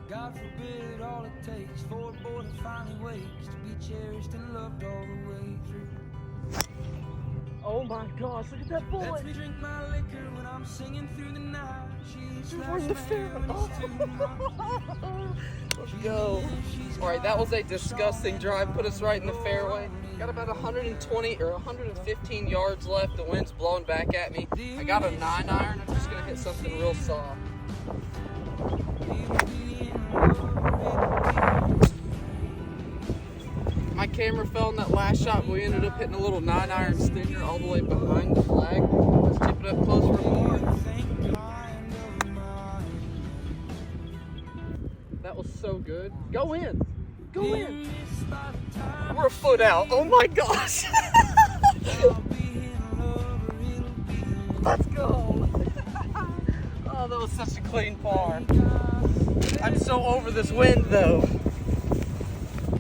God forbid all it takes for a boy to finally wakes to be cherished and loved all the way through. Oh my gosh, look at that bullet. Lets me drink my liquor when I'm singing through the night. She's Dude, like we're in the fair. when it's too hot. Let's go. All right, that was a disgusting drive. Put us right in the fairway. Got about 120 or 115 yards left. The wind's blowing back at me. I got a 9-iron. I'm just gonna hit something real soft. My camera fell in that last shot, but we ended up hitting a little 9-iron stinger all the way behind the flag. Let's tip it up close for more. That was so good. Go in. Go in. We're a foot out. Oh my gosh. Let's go. Oh, that was such a clean par. I'm so over this wind though.